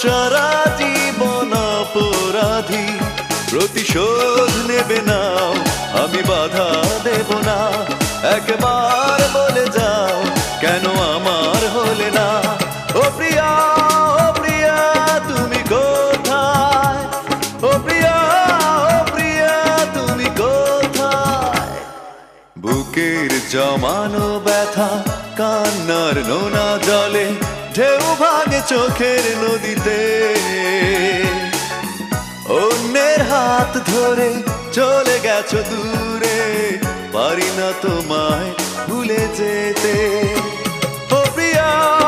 সারা জীবন অপরাধী, প্রতিশোধ নেবে নাও, আমি বাধা দেব না। একবার বলে যাও কেন আমার হলে না। ও প্রিয়া, ও প্রিয়া তুমি কোথায়? ও প্রিয়া, ও প্রিয়া তুমি কোথায়? বুকের জমানো ব্যথা কান্নার নোনা জলে, ঢেউ ভাঙে চোখের নদীতে। অন্যের হাত ধরে চলে গেছো দূরে, পারি না তোমায় ভুলে যেতে। ও প্রিয়া।